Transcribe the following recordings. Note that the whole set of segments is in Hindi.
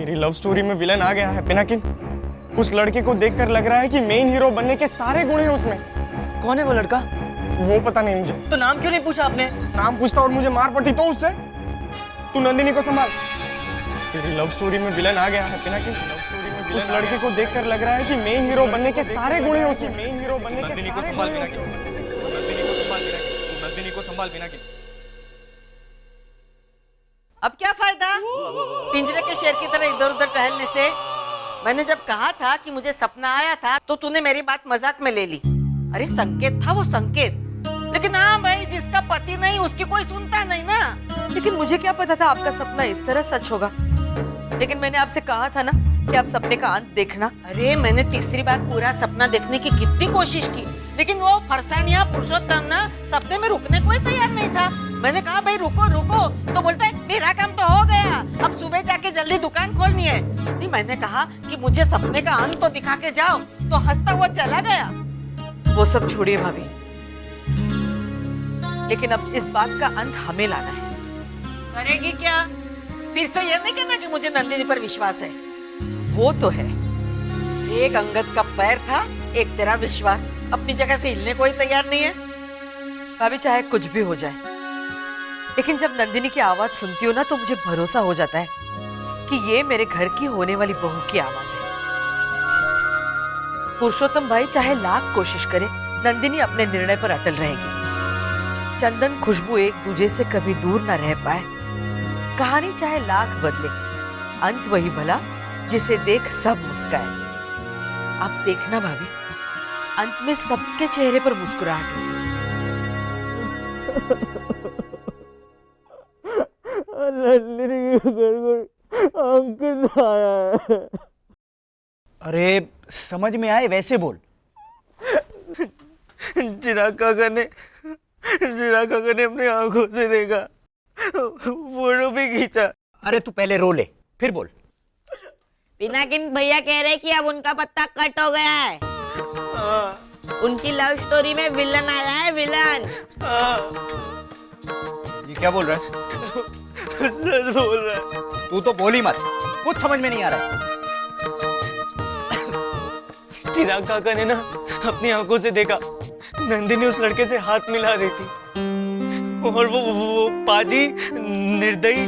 मेरी लव स्टोरी में विलन आ गया है पिनाकिन। उस लड़के को देखकर लग रहा है कि मेन हीरो बनने के सारे गुण हैं उसमें। कौन है वो लड़का? वो पता नहीं मुझे। तो नाम क्यों नहीं पूछा आपने? नाम पूछता और मुझे मार पड़ती तो उससे। तू नंदिनी को संभाल। तेरी लव स्टोरी में विलन आ गया है पिनाकिन। उस लड़के को देखकर लग रहा है कि मेन हीरो बनने के सारे गुण हैं उसमें। मेन हीरो बनने के नंदिनी को सारे संभाल गुण हैं पिनाकिन। उसमें। नंदिनी को संभाल पिनाकिन। नंदिनी को संभाल पिनाकिन। अब क्या फायदा पिंजरे के शेर की तरह इधर उधर टहलने से? मैंने जब कहा था कि मुझे सपना आया था तो तूने मेरी बात मजाक में ले ली। अरे संकेत था वो, संकेत। लेकिन हाँ भाई, जिसका पति नहीं उसकी कोई सुनता नहीं ना। लेकिन मुझे क्या पता था आपका सपना इस तरह सच होगा। लेकिन मैंने आपसे कहा था ना कि आप सपने का अंत देखना। अरे मैंने तीसरी बार पूरा सपना देखने की कितनी कोशिश की, लेकिन वो फरसानिया पुरुषोत्तम ना सपने में रुकने को ही तैयार नहीं था। मैंने कहा भाई रुको रुको, तो बोलता है मेरा काम तो हो गया, अब सुबह जाके जल्दी दुकान खोलनी है। नहीं, मैंने कहा कि मुझे सपने का अंत तो दिखा के जाओ, तो हंसता हुआ चला गया। वो सब छोड़िए भाभी, लेकिन अब इस बात का अंत हमें लाना है। करेगी क्या? फिर से ये नहीं कहना कि मुझे नंदिनी पर विश्वास है। वो तो है। एक अंगद का पैर था, एक तेरा विश्वास। अपनी जगह से हिलने को ही तैयार नहीं है। भाभी चाहे कुछ भी हो जाए, लेकिन जब नंदिनी की आवाज सुनती हो ना तो मुझे भरोसा हो जाता है कि ये मेरे घर की होने वाली बहू की आवाज है। पुरुषोत्तम भाई चाहे लाख कोशिश करे, नंदिनी अपने निर्णय पर अटल रहेगी। चंदन खुशबू एक दूजे से कभी दूर न रह पाए। कहानी चाहे लाख बदले, अंत वही भला जिसे देख सब मुस्काए। आप देखना भाभी, अंत में सबके चेहरे पर मुस्कुराहट होगी। नंदिनी के घर कोई अंकित आया है। अरे समझ में आए वैसे बोल। चिराग काका ने अपनी आंखों से देखा, फोटो भी खींचा। अरे तू पहले रो ले फिर बोल। पिनाकिन भैया कह रहे कि अब उनका पत्ता कट हो गया है। उनकी लव स्टोरी में विलन आया है, विलन। ये क्या बोल रहा है? सच बोल रहा है। तू तो बोल ही मत, कुछ समझ में नहीं आ रहा है। चिराग काका ने ना अपनी आंखों से देखा, नंदिनी उस लड़के से हाथ मिला रही थी, और वो पाजी निर्दयी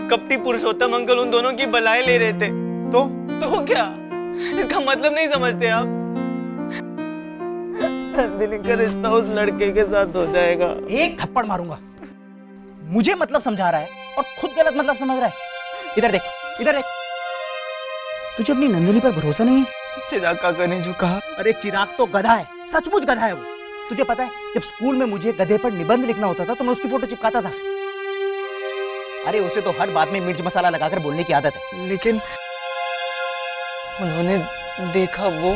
कपटी पुरुषोत्तम अंकल उन दोनों की बलाएं ले रहे थे। तो क्या इसका मतलब नहीं समझते आप? नंदिनी का रिश्ता उस लड़के के साथ हो जाएगा। एक थप्पड़ मारूंगा। मुझे मतलब समझा रहा है और खुद गलत मतलब समझ रहा है। इधर देख, इधर देख। तुझे अपनी नंदिनी पर भरोसा नहीं है? चिराग काका ने जो कहा। अरे चिराग तो गधा है, सचमुच गधा है वो। तुझे पता है जब स्कूल में मुझे गधे पर निबंध लिखना होता था तो मैं उसकी फोटो चिपकाता था। अरे उसे तो हर बात में मिर्च मसाला लगाकर बोलने की आदत है। लेकिन उन्होंने देखा। वो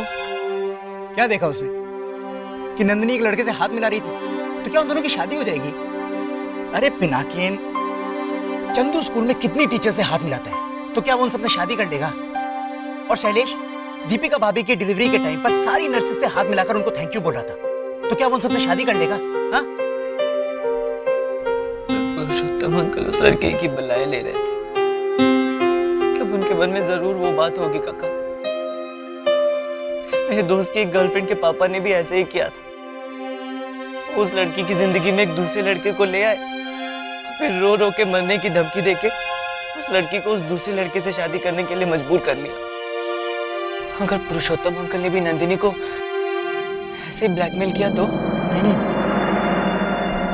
क्या देखा उसने? कि नंदिनी एक लड़के से हाथ मिला रही थी। तो क्या उन दोनों की शादी हो जाएगी? अरे पिनाकिन, चंदू स्कूल में कितनी टीचर से हाथ मिलाता है, तो क्या वो उन सबसे शादी कर लेगा? और शैलेश दीपिका भाभी की डिलीवरी के टाइम पर सारी नर्सेस से हाथ मिलाकर उनको थैंक यू बोल रहा था, तो क्या वो उन सबसे शादी कर लेगा? हाँ? पुरुषोत्तम अंकल उस लड़के की बलाएं ले रहे थे, मतलब उनके मन में जरूर वो बात होगी काका। मेरे दोस्त की गर्लफ्रेंड के पापा ने भी ऐसे ही किया था। उस लड़की की जिंदगी में एक दूसरे लड़के को ले आए, फिर रो रो के मरने की धमकी देके उस लड़की को उस दूसरे लड़के से शादी करने के लिए मजबूर कर लिया। अगर पुरुषोत्तम अंकल ने भी नंदिनी को ऐसे ब्लैकमेल किया तो? नहीं,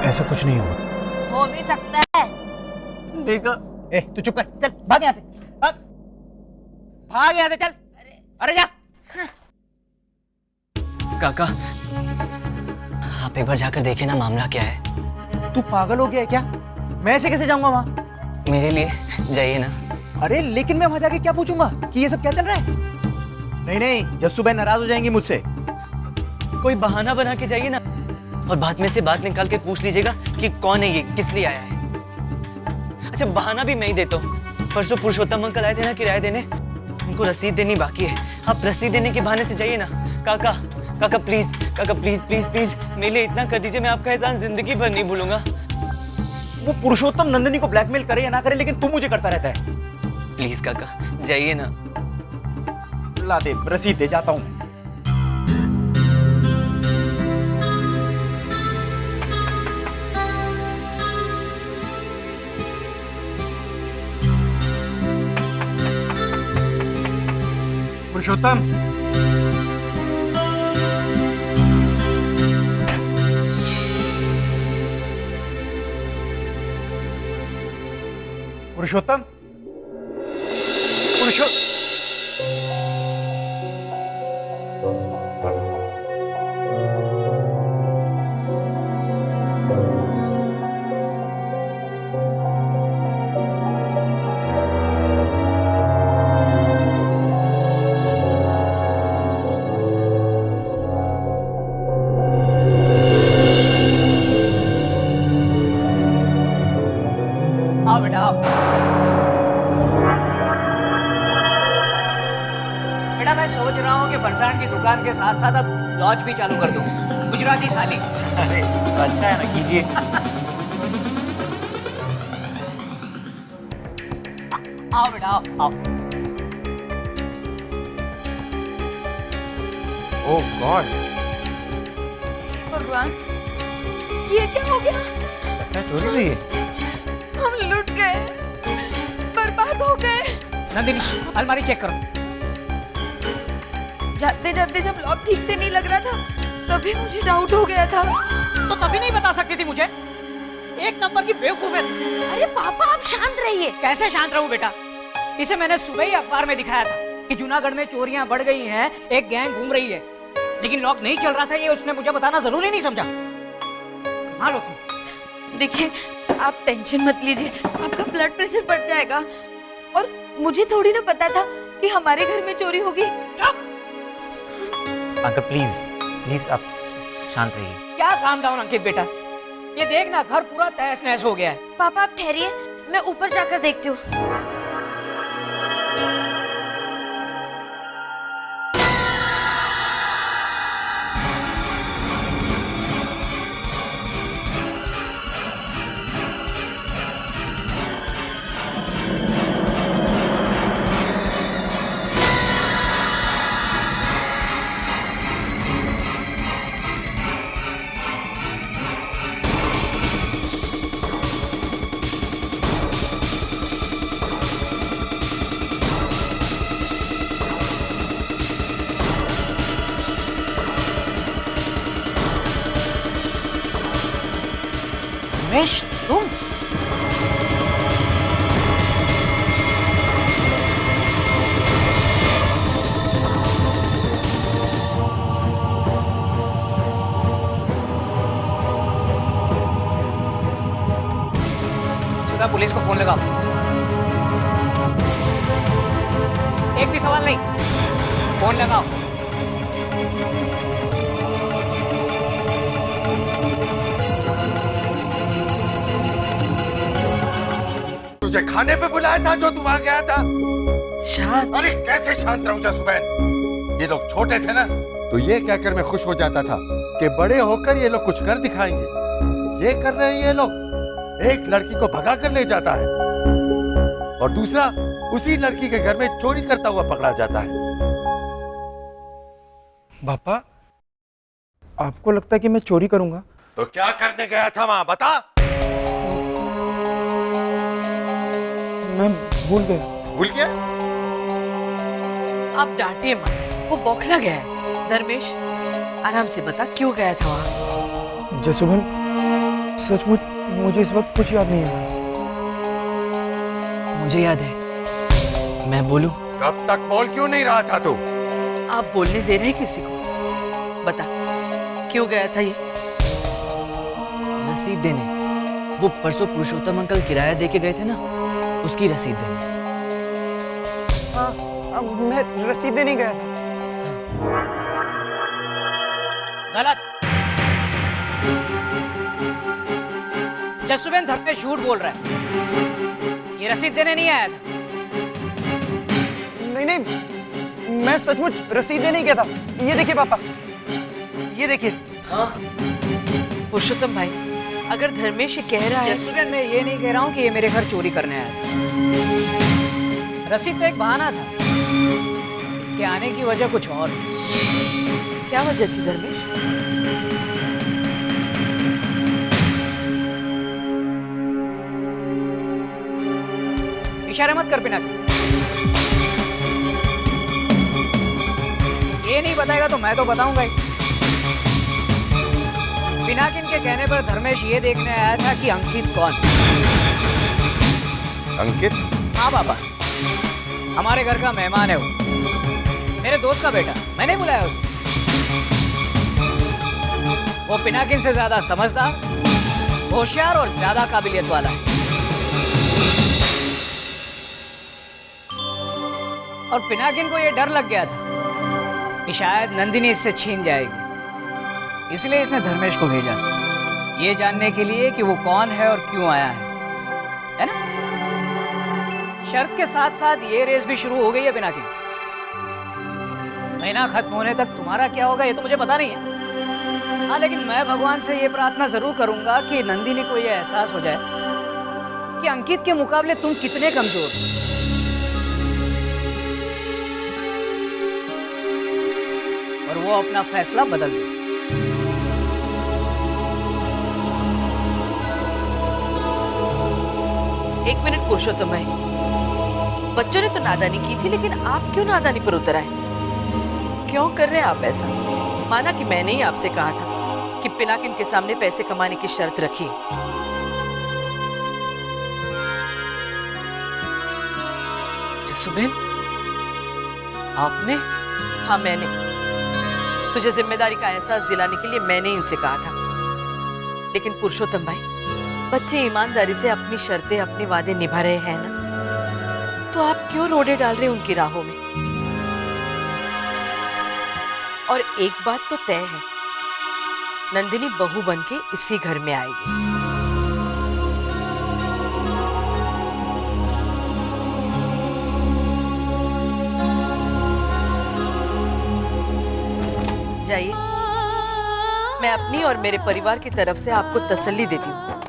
ऐसा कुछ नहीं होगा। हो भी सकता है। देखा? तू चुप कर, चल भाग यहाँ से, भाग यहाँ से, चल। अरे जा। काका, आप एक बार जाकर देखिए ना मामला क्या है। तू पागल हो गया है क्या? मैं ऐसे कैसे जाऊंगा वहां? मेरे लिए जाइए ना। अरे लेकिन मैं वहां जाके क्या पूछूंगा कि ये सब क्या चल रहा है? नहीं, जस्सू बहन नाराज हो जाएंगी मुझसे। कोई बहाना बना के जाइए ना, और बाद में से बात निकाल के पूछ लीजिएगा कि कौन है ये, किस लिए आया है। अच्छा, बहाना भी मैं ही देता हूँ। परसों पुरुषोत्तम अंकल आए थे ना किराया देने, उनको रसीद देनी बाकी है। आप रसीद देने के बहाने से जाइए ना। काका प्लीज, काका प्लीज प्लीज प्लीज मेरे लिए इतना कर दीजिए, मैं आपका एहसान जिंदगी भर नहीं भूलूंगा। वो पुरुषोत्तम नंदिनी को ब्लैकमेल करे या ना करे, लेकिन तू मुझे करता रहता है। प्लीज काका जाइए ना। ला दे रसीद दे, जाता हूं मैं। पुरुषोत्तम, पुरुषोत्तम, आओ बेटा आओ। बेटा मैं सोच रहा हूँ कि फरसान की दुकान के साथ साथ अब लॉज भी चालू कर दूँ, गुजराती थाली। अरे अच्छा है ना, कीजिए। आओ बेटा आओ आओ। ओह गॉड, भगवान ये क्या हो गया? क्या चोरी हुई है? हम लुट गए, बर्बाद हो गए। नंदिनी अलमारी चेक करो। जाते जाते जब लॉक ठीक से नहीं लग रहा था तभी मुझे डाउट हो गया था। तो तभी नहीं बता सकती थी मुझे? एक नंबर की बेवकूफ है। अरे पापा आप शांत रहिए। कैसे शांत रहूं बेटा? इसे मैंने सुबह ही अखबार में दिखाया था कि जूनागढ़ में चोरियां बढ़ गई हैं, एक गैंग घूम रही है, लेकिन लॉक नहीं चल रहा था, ये उसने मुझे बताना जरूरी नहीं समझा। हाँ लो तुम। देखिए आप टेंशन मत लीजिए, आपका ब्लड प्रेशर बढ़ जाएगा। और मुझे थोड़ी ना पता था कि हमारे घर में चोरी होगी। अंकल प्लीज प्लीज आप शांत रहिए। क्या काम डाउन अंकित बेटा, ये देख ना घर पूरा तहस नहस हो गया है। पापा आप ठहरिए, मैं ऊपर जाकर देखती हूँ। रमेश तुम? सुधा पुलिस को फोन लगाओ। एक भी सवाल नहीं, फोन लगाओ। तुझे खाने पे बुलाया था जो तू वहां गया था? शांत। अरे कैसे शांत रहूं जसुबैन? ये लोग छोटे थे ना तो ये कहकर मैं खुश हो जाता था कि बड़े होकर ये लोग कुछ कर दिखाएंगे। ये कर रहे हैं ये लोग, एक लड़की को भगा कर ले जाता है और दूसरा उसी लड़की के घर में चोरी करता हुआ पकड़ा जाता है। पापा आपको लगता है कि मैं चोरी करूंगा? तो क्या करने गया था वहां बता? मैं भूल गया। भूल गया? आप डांटिए मत, वो बौखला गया है। धर्मेश आराम से बता क्यों गया था वहां? जसुबन सचमुच मुझे इस वक्त कुछ याद नहीं है। मुझे याद है, मैं बोलूं? कब तक बोल क्यों नहीं रहा था तू? आप बोलने दे रहे किसी को? बता क्यों गया था ये? रसीद देने। वो परसों पुरुषोत्तम अंकल किराया दे के गए थे ना, उसकी रसीद देने। हाँ, मैं रसीद देने गया था। गलत। जसुबेन धर्मेश झूठ बोल रहा है, ये रसीद देने नहीं आया था। नहीं नहीं, मैं सचमुच रसीद देने गया था। ये देखिए पापा, ये देखिए। हाँ? पुरुषोत्तम भाई, अगर धर्मेश ये कह रहा है, जसुबेन मैं ये नहीं कह रहा हूँ कि ये मेरे घर चोरी करने आया था। रसीद तो एक बहाना था, इसके आने की वजह कुछ और थी। क्या वजह थी धर्मेश? इशारे मत कर पिनाकिन। ये नहीं बताएगा तो मैं तो बताऊंगा ही। पिनाकिन के कहने पर धर्मेश ये देखने आया था कि अंकित कौन। अंकित? हाँ पापा, हमारे घर का मेहमान है वो, मेरे दोस्त का बेटा। मैंने बुलाया उसे। वो पिनाकिन से ज्यादा समझदार, होशियार और ज्यादा काबिलियत वाला है। और पिनाकिन को ये डर लग गया था कि शायद नंदिनी इससे छीन जाएगी, इसलिए इसने धर्मेश को भेजा, ये जानने के लिए कि वो कौन है और क्यों आया है ना? शर्त के साथ साथ ये रेस भी शुरू हो गई है पिनाकिन। महीना खत्म होने तक तुम्हारा क्या होगा ये तो मुझे पता नहीं है। हाँ, लेकिन मैं भगवान से ये प्रार्थना जरूर करूंगा कि नंदिनी को ये एहसास हो जाए कि अंकित के मुकाबले तुम कितने कमजोर हो। और वो अपना फैसला बदल दे। एक मिनट पुरुषोत्तम भाई, बच्चों ने तो नादानी की थी, लेकिन आप क्यों नादानी पर उतर आए? क्यों कर रहे हैं आप ऐसा? माना कि मैंने ही आपसे कहा था कि पिनाकिन के सामने पैसे कमाने की शर्त रखिए। जसुबेन, आपने? हाँ, मैंने। तुझे जिम्मेदारी का एहसास दिलाने के लिए मैंने इनसे कहा था। लेकिन पुरुषोत्तम भाई, बच्चे ईमानदारी से अपनी शर्तें, अपने वादे निभा रहे हैं ना, तो आप क्यों रोड़े डाल रहे हैं उनकी राहों में? और एक बात तो तय है, नंदिनी बहू बनके इसी घर में आएगी। जाइए, मैं अपनी और मेरे परिवार की तरफ से आपको तसल्ली देती हूँ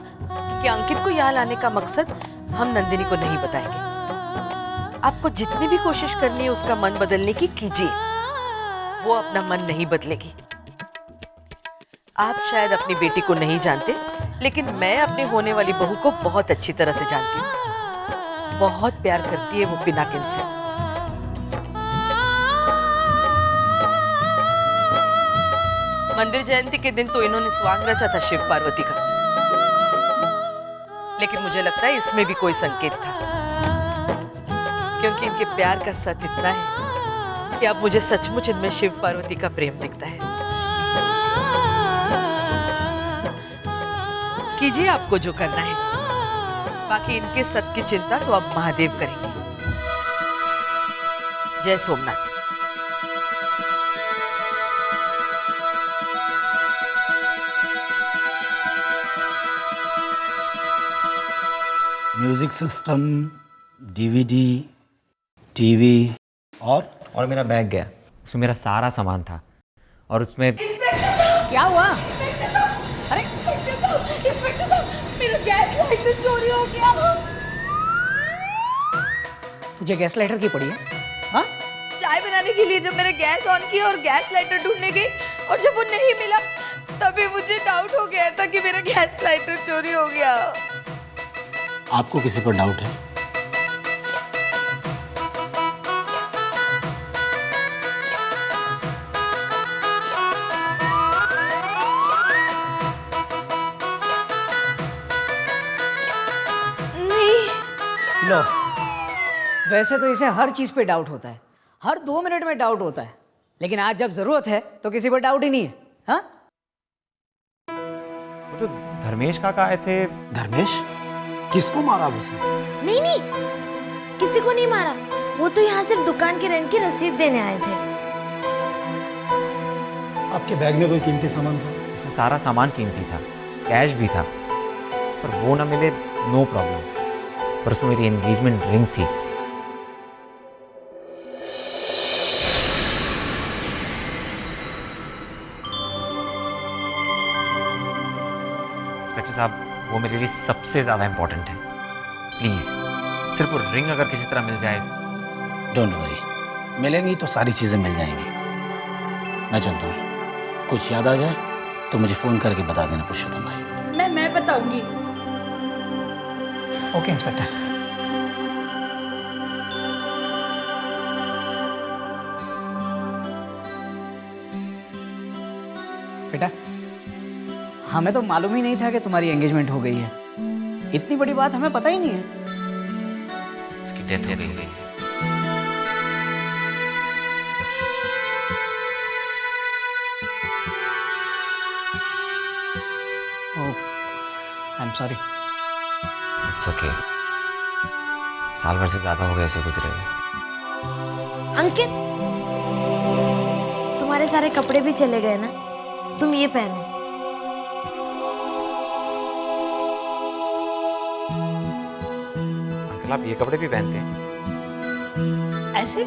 कि अंकित को यहाँ लाने का मकसद हम नंदिनी को नहीं बताएंगे। आपको जितनी भी कोशिश करनी है उसका मन बदलने की कीजिए, वो अपना मन नहीं बदलेगी। आप शायद अपनी बेटी को नहीं जानते, लेकिन मैं अपने होने वाली बहू को बहुत अच्छी तरह से जानती हूँ। बहुत प्यार करती है वो पिनाकिन से। मंदिर जयंती के दिन तो इन्होंने स्वांग रचा था शिव पार्वती का, लेकिन मुझे लगता है इसमें भी कोई संकेत था, क्योंकि इनके प्यार का सत इतना है कि अब मुझे सचमुच इनमें शिव पार्वती का प्रेम दिखता है। कीजिए आपको जो करना है, बाकी इनके सत की चिंता तो अब महादेव करेंगे। जय Somnath. Music system, DVD, TV और मेरा बैग गया, उसमें मेरा सारा सामान था और उसमें क्या हुआ? अरे मेरा गैस लाइटर चोरी हो गया। तुझे गैस लाइटर की पड़ी है? हाँ, चाय बनाने के लिए जब मैंने गैस ऑन की और गैस लाइटर ढूंढने गई और जब वो नहीं मिला, तभी मुझे डाउट हो गया था कि मेरा गैस लाइटर चोरी हो गया। आपको किसी पर डाउट है? लो, वैसे तो इसे हर चीज पे डाउट होता है, हर 2 मिनट में डाउट होता है, लेकिन आज जब जरूरत है तो किसी पर डाउट ही नहीं है। हाँ, वो जो धर्मेश काका आए थे। धर्मेश? किसको मारा उसने? नहीं नहीं, किसी को नहीं मारा, वो तो यहाँ सिर्फ दुकान के रेंट की रसीद देने आए थे। आपके बैग में कोई कीमती सामान था? उसमें सारा सामान कीमती था, कैश भी था, पर वो ना मिले नो प्रॉब्लम, पर उसमें मेरी एंगेजमेंट रिंग थी। इंस्पेक्टर साहब, वो मेरे लिए सबसे ज़्यादा इम्पोर्टेंट है। प्लीज़ सिर्फ वो रिंग अगर किसी तरह मिल जाए डोंट वरी, मिलेंगी तो सारी चीज़ें मिल जाएंगी। मैं चलता हूँ, कुछ याद आ जाए तो मुझे फ़ोन करके बता देना पुरुषोत्तम भाई। मैं बताऊंगी। Okay inspector. बेटा, हमें तो मालूम ही नहीं था कि तुम्हारी एंगेजमेंट हो गई है। इतनी बड़ी बात हमें पता ही नहीं है। उसकी डेथ हो गई है। I am sorry. It's okay. साल भर से ज्यादा हो गए ऐसे गुजरे हुए। अंकित, तुम्हारे सारे कपड़े भी चले गए ना, तुम ये पहनो। अंकल आप ये कपड़े भी पहनते हैं? ऐसे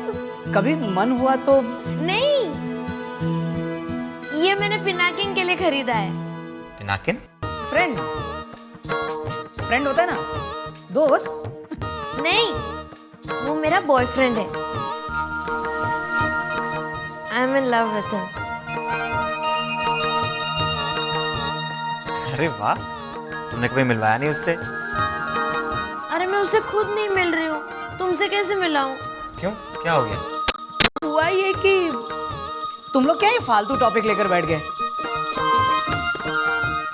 कभी मन हुआ तो। नहीं, ये मैंने पिनाकिन के लिए खरीदा है। पिनाकिन? फ्रेंड होता है ना, दोस्त। नहीं, वो मेरा बॉयफ्रेंड है। I am in love with him. अरे वाह, तुमने कभी मिलवाया नहीं उससे? अरे मैं उससे खुद नहीं मिल रही हूँ, तुमसे कैसे मिलाऊं? क्यों, क्या हो गया? हुआ ये कि तुम लोग क्या ये फालतू टॉपिक लेकर बैठ गए?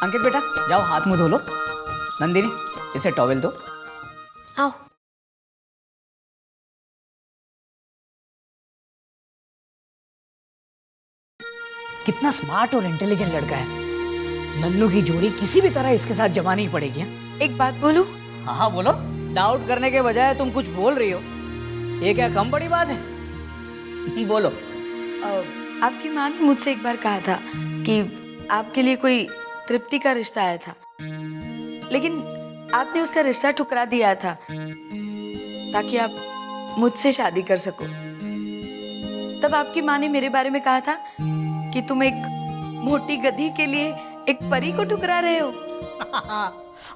अंकित बेटा, जाओ हाथ मुंह धो लो। नंदिनी, इसे टॉवेल दो। आओ। कितना स्मार्ट और इंटेलिजेंट लड़का है। नन्नू की जोड़ी किसी भी तरह इसके साथ जमानी ही पड़ेगी। एक बात बोलूं? हाँ हाँ बोलो। डाउट करने के बजाय तुम कुछ बोल रही हो, ये क्या कम बड़ी बात है? बोलो। आपकी माँ ने मुझसे एक बार कहा था कि आपके लिए कोई तृप्ति का रिश्ता आया था, लेकिन आपने उसका रिश्ता ठुकरा दिया था ताकि आप मुझसे शादी कर सको। तब आपकी माँ ने मेरे बारे में कहा था कि तुम एक मोटी गधी के लिए एक परी को ठुकरा रहे हो।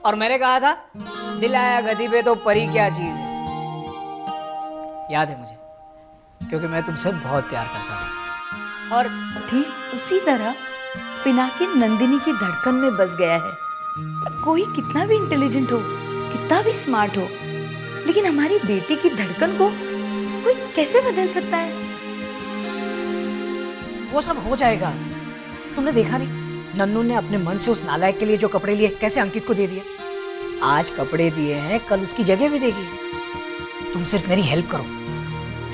और मैंने कहा था, दिल आया गधी पे तो परी क्या चीज है। याद है मुझे, क्योंकि मैं तुमसे बहुत प्यार करता था। और ठीक उसी तरह पिनाकिन नंदिनी की धड़कन में बस गया है। कोई कितना भी इंटेलिजेंट हो, कितना भी स्मार्ट हो, लेकिन हमारी बेटी की धड़कन को कोई कैसे बदल सकता है? वो सब हो जाएगा। तुमने देखा नहीं, नन्नू ने अपने मन से उस नालायक के लिए जो कपड़े लिए कैसे अंकित को दे दिए। आज कपड़े दिए हैं, कल उसकी जगह भी देगी। तुम सिर्फ मेरी हेल्प करो,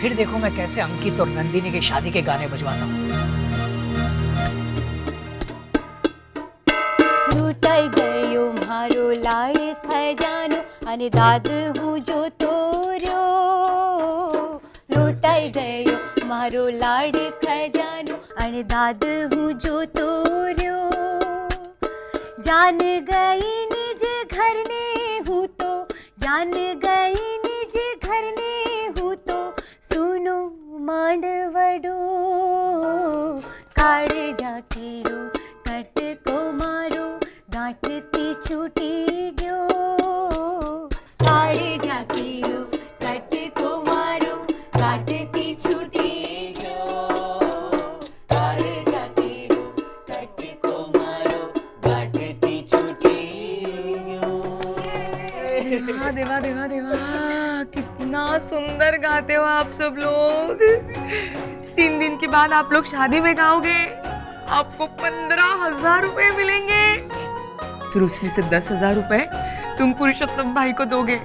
फिर देखो मैं कैसे अंकित और नंदिनी की शादी के गाने बजवाता हूँ। लूटाई गयो मारो लाड़ खजानो अने दाद हूँ जो तोरो। लूटाई गयो मारो लाड़ खजानो अने दाद हूँ जो तोरो। जान गई निज घर ने हूँ तो, जान गई निज घर ने हूँ तो, सुनो मांडवडो काढ़े जाकीरो कट को मारो गांठती छूटी गयो। काढ़े जाकीरो कट को मारो गांठती छूटी गयो। काढ़े जाकीरो कट को मारो गांठती छूटी गयो। देवा देवा देवा, कितना सुंदर गाते हो आप सब लोग। 3 दिन के बाद आप लोग शादी में गाओगे, आपको 15,000 रुपए मिलेंगे। फिर उसमें से 10,000 रुपए तुम पुरुषोत्तम भाई को दोगे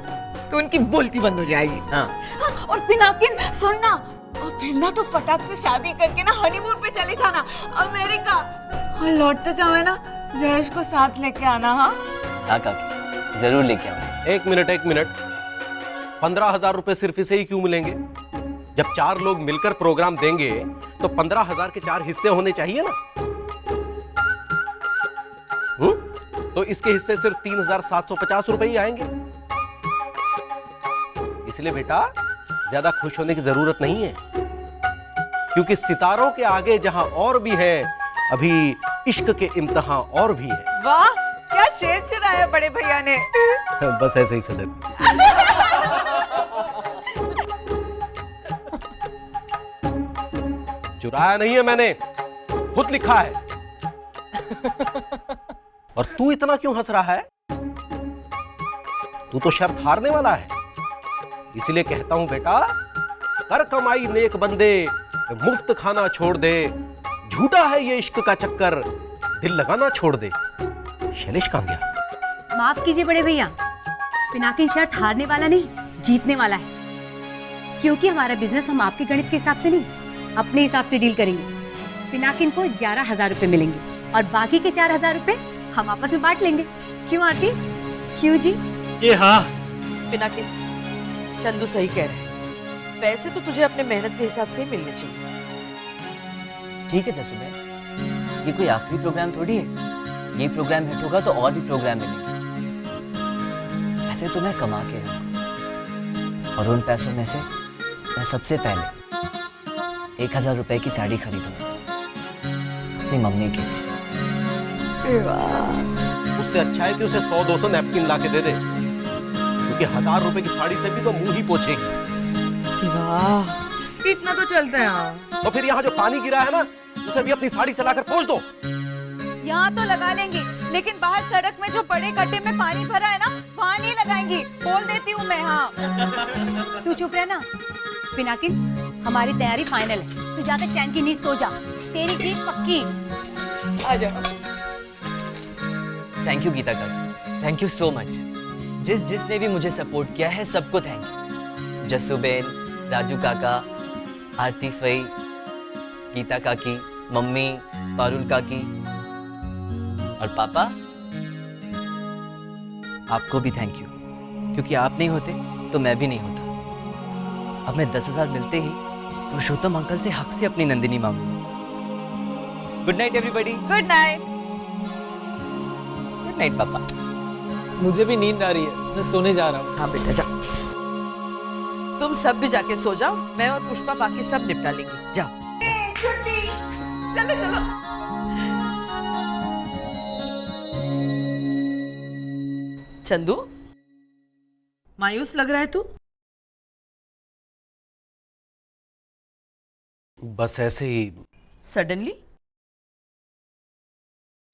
तो उनकी बोलती बंद हो जाएगी। हाँ। और पिनाकिन सुनना, और फिर ना तो फटाक से शादी करके ना हनीमून पे चले जाना अमेरिका, और लौटते समय ना जयेश को साथ लेके आना। हाँ हाँ काकी, जरूर लेके आऊंगा। एक मिनट, 15,000 रुपए सिर्फ इसे ही क्यों मिलेंगे? जब 4 लोग मिलकर प्रोग्राम देंगे तो 15,000 के 4 हिस्से होने चाहिए ना। तो इसके हिस्से सिर्फ 3,750 रुपए ही आएंगे। इसलिए बेटा ज्यादा खुश होने की जरूरत नहीं है, क्योंकि सितारों के आगे जहां और भी है, अभी इश्क के इम्तिहान और भी है। वाह, क्या शेर चुराया बड़े भैया ने। बस ऐसे ही सदर। चुराया नहीं है मैंने, खुद लिखा है। और तू इतना क्यों हंस रहा है? तू तो शर्त हारने वाला है। इसीलिए कहता हूं बेटा, कर कमाई नेक बंदे, मुफ्त खाना छोड़ दे, झूठा है ये इश्क का चक्कर, दिल लगाना छोड़ दे। शैलेश कहां गया? माफ कीजिए बड़े भैया, पिनाकिन शर्त हारने वाला नहीं, जीतने वाला है। क्योंकि हमारा बिजनेस हम आपके गणित के हिसाब से नहीं, अपने हिसाब से डील करेंगे। पिनाकिन को 11,000 रुपए मिलेंगे और बाकी के 4,000 रुपए हम आपस में बांट लेंगे। क्यों आरती? क्यों जी? ये हाँ। पिनाकिन, चंदू सही कह रहे हैं। पैसे तो तुझे अपने मेहनत के हिसाब से ही मिलने चाहिए। ठीक है जसूबेन, ये कोई आखिरी प्रोग्राम थोड़ी है। ये प्रोग्राम हिट होगा तो और भी प्रोग्राम मिलेंगे। ऐसे तो मैं कमा के रखूं और उन पैसों में से मैं सबसे पहले 1,000 रुपए की साड़ी खरीदूंगा अपनी मम्मी के लिए। उससे अच्छा है कि उसे 100-200 नैपकिन ला के दे दे, क्योंकि 1,000 रुपए की साड़ी से भी तो मुंह ही पोछेगी। वाह, इतना तो चलता है। हाँ। तो फिर यहाँ जो पानी गिरा है ना, उसे भी अपनी साड़ी से लाकर पोंछ दो। यहाँ तो लगा लेंगे, लेकिन बाहर सड़क में जो बड़े गड्ढे में पानी भरा है ना, वहाँ नहीं लगाएंगी, बोल देती हूँ मैं। हाँ तू चुप रह ना। पिनाकिन, हमारी तैयारी फाइनल है, तू जाकर चैन की नींद सो जा, तेरी जीत पक्की। आ जाओ। थैंक यू गीता काकी, थैंक यू सो मच। जिसने भी मुझे सपोर्ट किया है सबको थैंक यू। जसूबेन, राजू काका, आरती फई, गीता काकी, मम्मी, पारुल काकी और पापा, आपको भी थैंक यू, क्योंकि आप नहीं होते तो मैं भी नहीं होता। अब मैं 10,000 मिलते ही पुरुषोत्तम अंकल से हक से अपनी नंदिनी मांगूंगा। Good night everybody. Good night. Good night पापा। मुझे भी नींद आ रही है, मैं सोने जा रहा हूँ। हाँ बेटा जा, तुम सब भी जाके सो जाओ, मैं और पुष्पा बाकी सब निपटा लेंगे। जाओ। छुट्टी, चलो चलो। चंदू, मायूस लग रहा है तू? बस ऐसे ही। सडनली?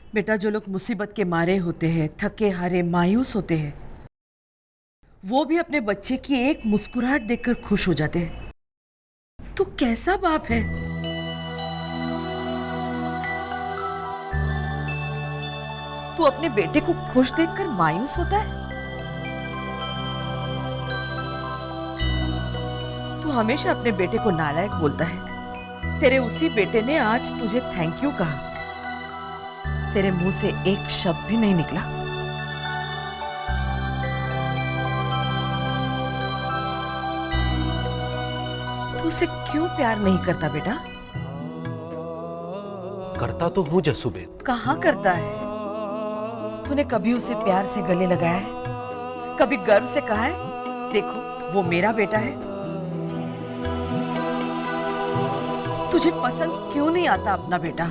बेटा, जो लोग मुसीबत के मारे होते हैं, थके हारे मायूस होते हैं, वो भी अपने बच्चे की एक मुस्कुराहट देखकर खुश हो जाते हैं। तू कैसा बाप है? तू अपने बेटे को खुश देखकर मायूस होता है? तू हमेशा अपने बेटे को नालायक बोलता है। तेरे उसी बेटे ने आज तुझे थैंक यू कहा, तेरे मुंह से एक शब्द भी नहीं निकला। तू उसे क्यों प्यार नहीं करता बेटा? करता तो हूं जसूबेन। कहाँ करता है? तूने कभी उसे प्यार से गले लगाया है? कभी गर्व से कहा है, देखो वो मेरा बेटा है? तुझे पसंद क्यों नहीं आता अपना बेटा?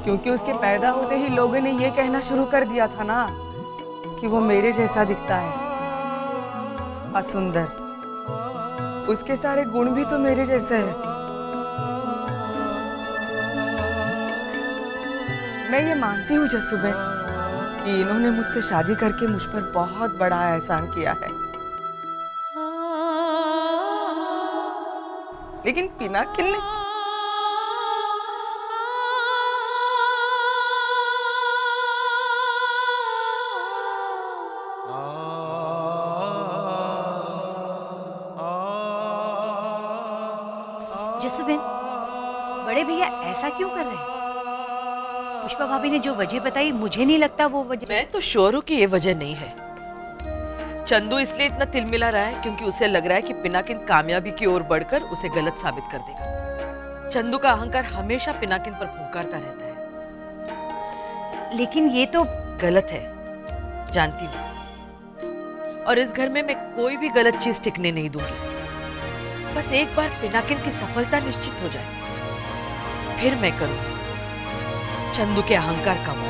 क्योंकि उसके पैदा होते ही लोगों ने ये कहना शुरू कर दिया था ना कि वो मेरे जैसा दिखता है और सुंदर। उसके सारे गुण भी तो मेरे जैसे हैं। मैं ये मानती हूँ जसूबेन कि इन्होंने मुझसे शादी करके मुझ पर बहुत बड़ा एहसान किया है, लेकिन पिनाकिन ने जसूबेन, बड़े भैया ऐसा क्यों कर रहे हैं? पुष्पा भाभी ने जो वजह बताई, मुझे नहीं लगता वो वजह। मैं तो श्योर हूं कि ये वजह नहीं है। चंदू इसलिए इतना तिलमिला रहा है क्योंकि उसे लग रहा है कि पिनाकिन कामयाबी की ओर बढ़कर उसे गलत साबित कर देगा। चंदू का अहंकार हमेशा पिनाकिन पर फुंकारता रहता है। लेकिन ये तो गलत है, जानती हूँ, और इस घर में मैं कोई भी गलत चीज टिकने नहीं दूंगी। बस एक बार पिनाकिन की सफलता निश्चित हो जाए, फिर मैं करूंगी चंदू के अहंकार का वो।